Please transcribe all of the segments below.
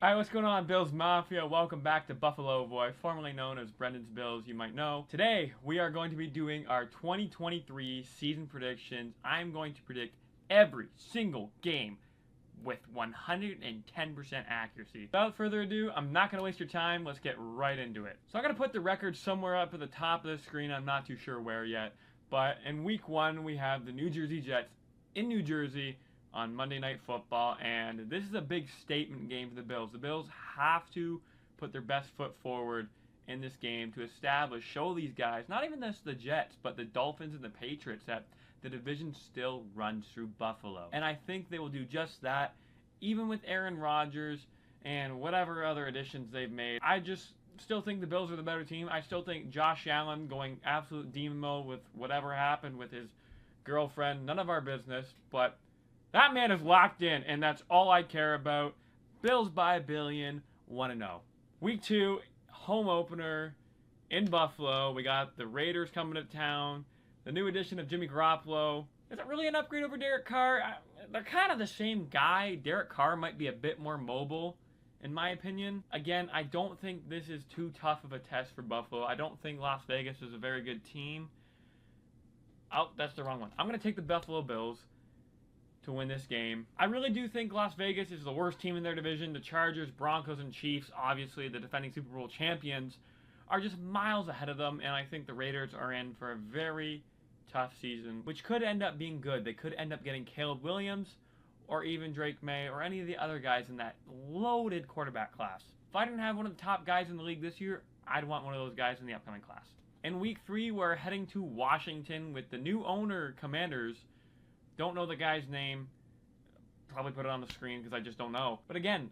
Alright, what's going on, Bills Mafia? Welcome back to Buffalovoy, formerly known as Brendan's Bills, you might know. Today, we are going to be doing our 2023 season predictions. I'm going to predict every single game with 110% accuracy. Without further ado, I'm not going to waste your time. Let's get right into it. So I'm going to put the record somewhere up at the top of the screen. I'm not too sure where yet. But in week 1, we have the New Jersey Jets in New Jersey on Monday Night Football, and this is a big statement game for the Bills. The Bills have to put their best foot forward in this game to show these guys, not even just the Jets, but the Dolphins and the Patriots, that the division still runs through Buffalo. And I think they will do just that, even with Aaron Rodgers and whatever other additions they've made. I just still think the Bills are the better team. I still think Josh Allen going absolute demon mode with whatever happened with his girlfriend, none of our business, but that man is locked in, and that's all I care about. Bills by a billion, 1-0. Week 2, home opener in Buffalo. We got the Raiders coming to town. The new addition of Jimmy Garoppolo. Is it really an upgrade over Derek Carr? They're kind of the same guy. Derek Carr might be a bit more mobile, in my opinion. Again, I don't think this is too tough of a test for Buffalo. I don't think Las Vegas is a very good team. Oh, that's the wrong one. I'm going to take the Buffalo Bills to win this game. I really do think Las Vegas is the worst team in their division. The Chargers, Broncos, and Chiefs, obviously the defending Super Bowl champions, are just miles ahead of them, and I think the Raiders are in for a very tough season, which could end up being good. They could end up getting Caleb Williams or even Drake May or any of the other guys in that loaded quarterback class. If I didn't have one of the top guys in the league this year, I'd want one of those guys in the upcoming class. In week 3, we're heading to Washington with the new owner, Commanders. Don't know the guy's name. Probably put it on the screen because I just don't know. But again,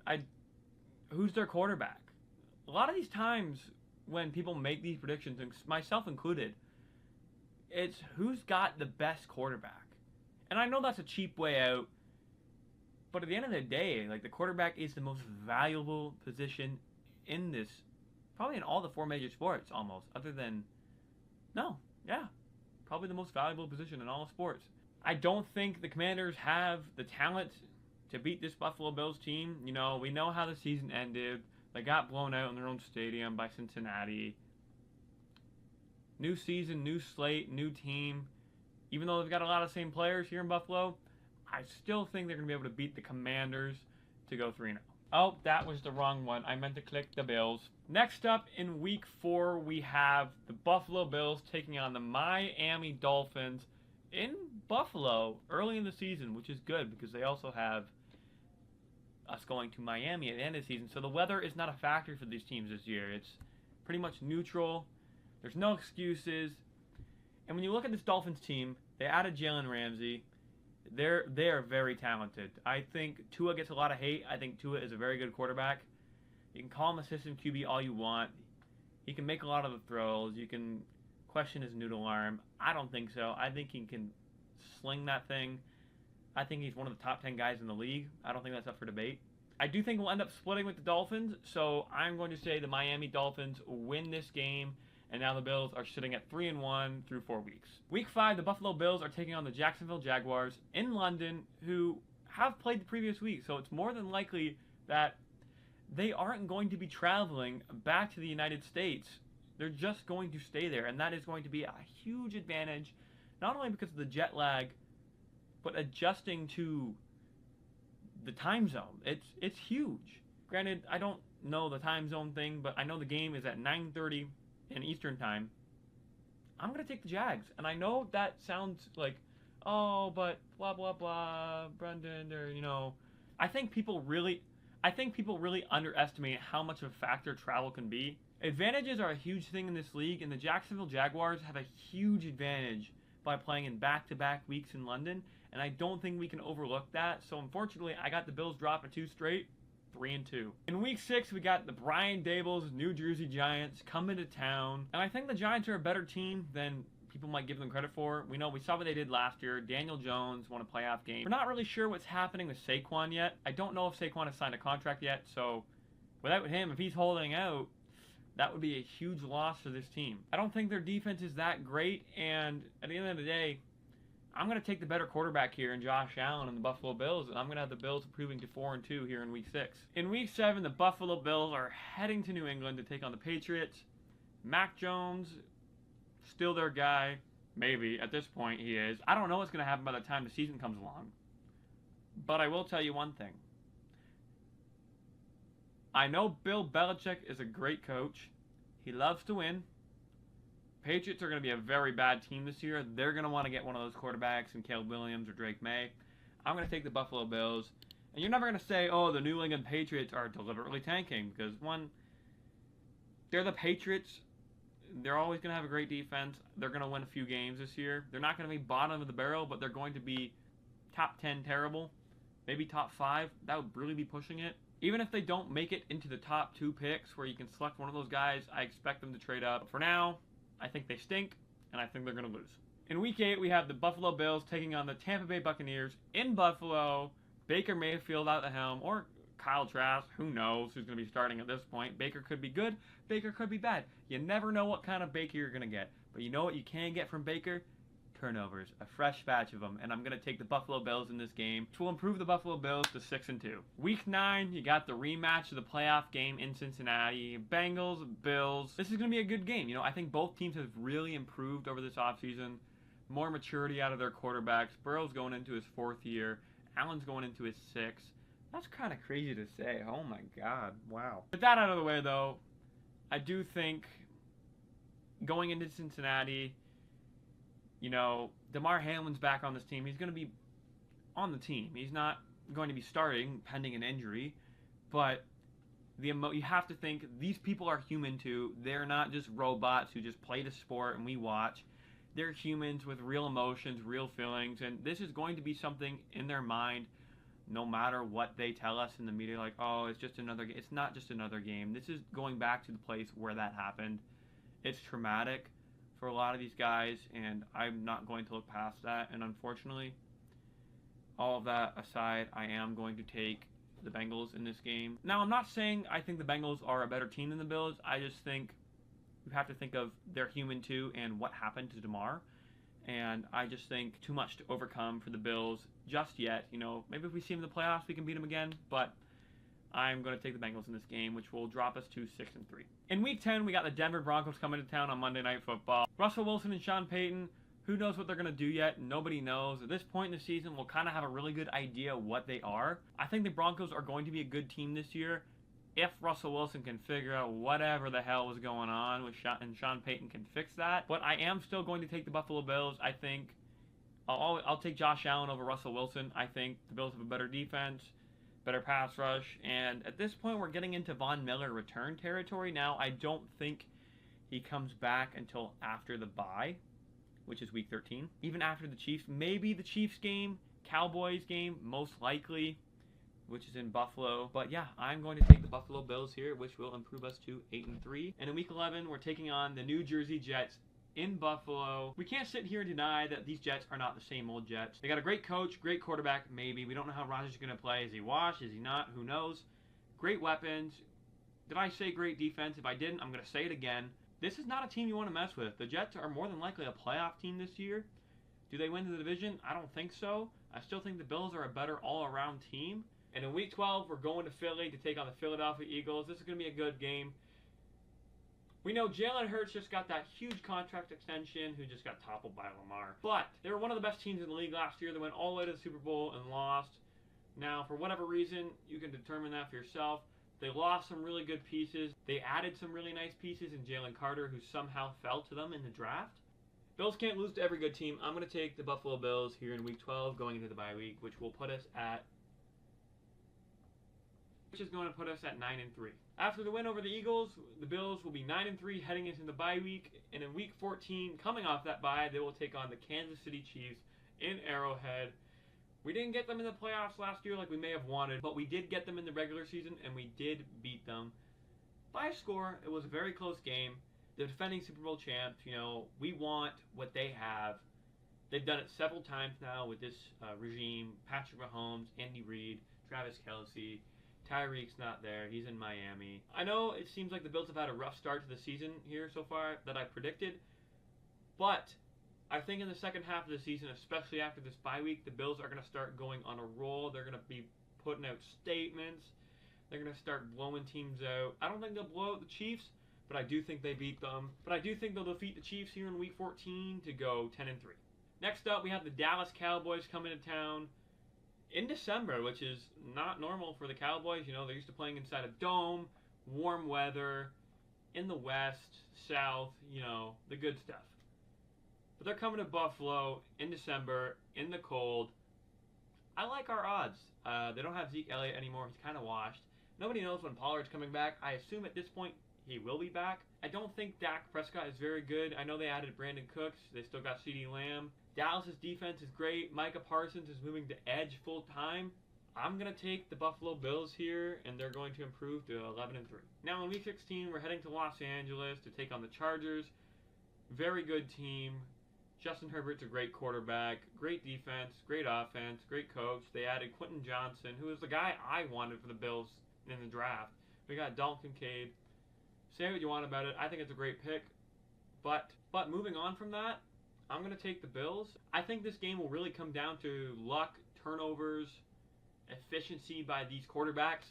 who's their quarterback? A lot of these times when people make these predictions, and myself included, it's who's got the best quarterback. And I know that's a cheap way out, but at the end of the day, like, the quarterback is the most valuable position in this, probably in all the 4 major sports almost, other than, probably the most valuable position in all of sports. I don't think the Commanders have the talent to beat this Buffalo Bills team. You know, we know how the season ended. They got blown out in their own stadium by Cincinnati. New season, new slate, new team. Even though they've got a lot of the same players here in Buffalo, I still think they're going to be able to beat the Commanders to go 3-0. Oh, that was the wrong one. I meant to click the Bills. Next up in week 4, we have the Buffalo Bills taking on the Miami Dolphins in Buffalo early in the season, which is good because they also have us going to Miami at the end of the season. So the weather is not a factor for these teams this year. It's pretty much neutral. There's no excuses. And when you look at this Dolphins team, they added Jalen Ramsey. They are very talented. I think Tua gets a lot of hate. I think Tua is a very good quarterback. You can call him assistant QB all you want. He can make a lot of the throws. You can question his noodle arm. I don't think so. I think he can sling that thing. I think he's one of the top 10 guys in the league. I don't think that's up for debate. I do think we'll end up splitting with the Dolphins, so I'm going to say the Miami Dolphins win this game, and now the Bills are sitting at 3-1 through 4 weeks. Week 5, the Buffalo Bills are taking on the Jacksonville Jaguars in London, who have played the previous week, so it's more than likely that they aren't going to be traveling back to the United States. They're just going to stay there, and that is going to be a huge advantage, not only because of the jet lag, but adjusting to the time zone. It's huge. Granted, I don't know the time zone thing, but I know the game is at 9:30 in Eastern time. I'm going to take the Jags, and I know that sounds like, oh, but blah, blah, blah, Brendan, or, I think people really underestimate how much of a factor travel can be. Advantages are a huge thing in this league, and the Jacksonville Jaguars have a huge advantage by playing in back-to-back weeks in London, and I don't think we can overlook that. So unfortunately, I got the Bills dropping 2 straight, 3-2. In week 6, we got the Brian Daboll's New Jersey Giants coming to town, and I think the Giants are a better team than people might give them credit for. We saw what they did last year. Daniel Jones won a playoff game. We're not really sure what's happening with Saquon yet. I don't know if Saquon has signed a contract yet, so without him, if he's holding out, that would be a huge loss for this team. I don't think their defense is that great, and at the end of the day, I'm going to take the better quarterback here in Josh Allen and the Buffalo Bills, and I'm going to have the Bills improving to 4-2 here in Week 6. In Week 7, the Buffalo Bills are heading to New England to take on the Patriots. Mac Jones, still their guy. Maybe. At this point, he is. I don't know what's going to happen by the time the season comes along. But I will tell you one thing. I know Bill Belichick is a great coach. He loves to win. Patriots are going to be a very bad team this year. They're going to want to get one of those quarterbacks in Caleb Williams or Drake May. I'm going to take the Buffalo Bills. And you're never going to say, oh, the New England Patriots are deliberately tanking. Because, one, they're the Patriots. They're always going to have a great defense. They're going to win a few games this year. They're not going to be bottom of the barrel, but they're going to be top 10 terrible. Maybe top 5. That would really be pushing it. Even if they don't make it into the top 2 picks where you can select one of those guys, I expect them to trade up. But for now, I think they stink, and I think they're going to lose. In Week 8, we have the Buffalo Bills taking on the Tampa Bay Buccaneers in Buffalo. Baker Mayfield at the helm, or Kyle Trask. Who knows who's going to be starting at this point. Baker could be good. Baker could be bad. You never know what kind of Baker you're going to get. But you know what you can get from Baker? Turnovers. A fresh batch of them. And I'm going to take the Buffalo Bills in this game, which will improve the Buffalo Bills to 6-2. Week 9, you got the rematch of the playoff game in Cincinnati. Bengals, Bills. This is going to be a good game. You know, I think both teams have really improved over this offseason. More maturity out of their quarterbacks. Burrow's going into his 4th year. Allen's going into his 6th. That's kind of crazy to say. Oh my God. Wow. With that out of the way, though, I do think going into Cincinnati, you know, DeMar Hamlin's back on this team. He's going to be on the team. He's not going to be starting pending an injury, but you have to think these people are human too. They're not just robots who just play the sport and we watch. They're humans with real emotions, real feelings, and this is going to be something in their mind no matter what they tell us in the media, like, oh, it's just another game. It's not just another game. This is going back to the place where that happened. It's traumatic for a lot of these guys, and I'm not going to look past that. And unfortunately, all of that aside, I am going to take the Bengals in this game. Now, I'm not saying I think the Bengals are a better team than the Bills. I just think you have to think of they're human too and what happened to DeMar. And I just think too much to overcome for the Bills just yet. You know, maybe if we see them in the playoffs, we can beat them again. But I'm going to take the Bengals in this game, which will drop us to 6-3. In Week 10, we got the Denver Broncos coming to town on Monday Night Football. Russell Wilson and Sean Payton, who knows what they're going to do yet? Nobody knows. At this point in the season, we'll kind of have a really good idea what they are. I think the Broncos are going to be a good team this year if Russell Wilson can figure out whatever the hell was going on with Sean Payton can fix that. But I am still going to take the Buffalo Bills. I think I'll take Josh Allen over Russell Wilson. I think the Bills have a better defense, better pass rush, and at this point we're getting into Von Miller return territory. Now, I don't think he comes back until after the bye, which is Week 13. Even after the Chiefs, maybe the Chiefs game, Cowboys game, most likely, which is in Buffalo. But yeah, I'm going to take the Buffalo Bills here, which will improve us to 8-3. And in Week 11, we're taking on the New Jersey Jets in Buffalo. We can't sit here and deny that these Jets are not the same old Jets. They got a great coach, great quarterback, maybe. We don't know how Rodgers is going to play. Is he washed? Is he not? Who knows? Great weapons. Did I say great defense? If I didn't, I'm going to say it again. This is not a team you want to mess with. The Jets are more than likely a playoff team this year. Do they win the division? I don't think so. I still think the Bills are a better all-around team. And in Week 12, we're going to Philly to take on the Philadelphia Eagles. This is going to be a good game. We know Jalen Hurts just got that huge contract extension, who just got toppled by Lamar. But they were one of the best teams in the league last year. They went all the way to the Super Bowl and lost. Now, for whatever reason, you can determine that for yourself. They lost some really good pieces. They added some really nice pieces in Jalen Carter, who somehow fell to them in the draft. Bills can't lose to every good team. I'm going to take the Buffalo Bills here in Week 12 going into the bye week, which will put us at 9-3. After the win over the Eagles, the Bills will be 9-3 heading into the bye week, and in Week 14, coming off that bye, they will take on the Kansas City Chiefs in Arrowhead. We didn't get them in the playoffs last year like we may have wanted, but we did get them in the regular season, and we did beat them by a score. It was a very close game. The defending Super Bowl champs, you know, we want what they have. They've done it several times now with this regime. Patrick Mahomes, Andy Reid, Travis Kelce. Tyreek's not there. He's in Miami. I know it seems like the Bills have had a rough start to the season here so far that I predicted, but I think in the second half of the season, especially after this bye week, the Bills are going to start going on a roll. They're going to be putting out statements. They're going to start blowing teams out. I don't think they'll blow out the Chiefs, but I do think they beat them. But I do think they'll defeat the Chiefs here in Week 14 to go 10-3. Next up, we have the Dallas Cowboys coming to town in December, which is not normal for the Cowboys. You know, they're used to playing inside a dome, warm weather, in the West, South, you know, the good stuff. But they're coming to Buffalo in December, in the cold. I like our odds. They don't have Zeke Elliott anymore. He's kind of washed. Nobody knows when Pollard's coming back. I assume at this point he will be back. I don't think Dak Prescott is very good. I know they added Brandon Cooks. They still got CeeDee Lamb. Dallas's defense is great. Micah Parsons is moving to edge full time. I'm going to take the Buffalo Bills here, and they're going to improve to 11-3. Now in Week 16, we're heading to Los Angeles to take on the Chargers. Very good team. Justin Herbert's a great quarterback, great defense, great offense, great coach. They added Quentin Johnson, who is the guy I wanted for the Bills in the draft. We got Dalton Kincaid. Say what you want about it. I think it's a great pick. But moving on from that, I'm going to take the Bills. I think this game will really come down to luck, turnovers, efficiency by these quarterbacks.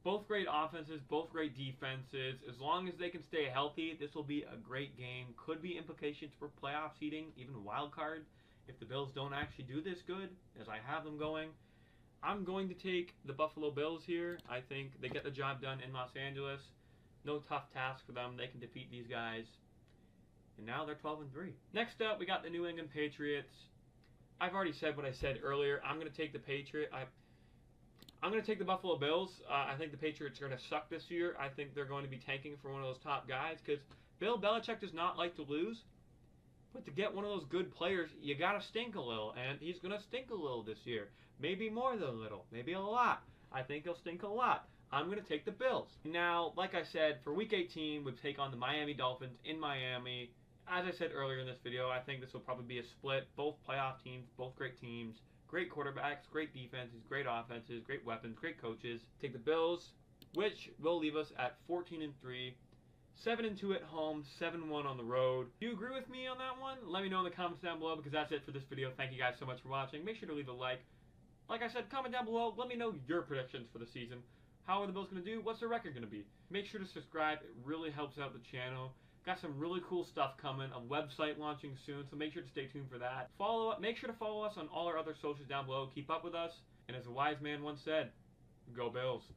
Both great offenses, both great defenses. As long as they can stay healthy, this will be a great game. Could be implications for playoff seeding, even wild card, if the Bills don't actually do this good, as I have them going. I'm going to take the Buffalo Bills here. I think they get the job done in Los Angeles. No tough task for them. They can defeat these guys. And now they're 12-3. Next up, we got the New England Patriots. I've already said what I said earlier. I'm going to take the I'm going to take the Buffalo Bills. I think the Patriots are going to suck this year. I think they're going to be tanking for one of those top guys because Bill Belichick does not like to lose. But to get one of those good players, you got to stink a little. And he's going to stink a little this year. Maybe more than a little. Maybe a lot. I think he'll stink a lot. I'm going to take the Bills. Now, like I said, for Week 18, we take on the Miami Dolphins in Miami. As I said earlier in this video, I think this will probably be a split. Both playoff teams, both great teams. Great quarterbacks, great defenses, great offenses, great weapons, great coaches. Take the Bills, which will leave us at 14-3, 7-2 at home, 7-1 on the road. Do you agree with me on that one? Let me know in the comments down below because that's it for this video. Thank you guys so much for watching. Make sure to leave a like. Like I said, comment down below. Let me know your predictions for the season. How are the Bills going to do? What's their record going to be? Make sure to subscribe. It really helps out the channel. Got some really cool stuff coming, a website launching soon, so make sure to stay tuned for that. Make sure to follow us on all our other socials down below. Keep up with us. And as a wise man once said, go Bills.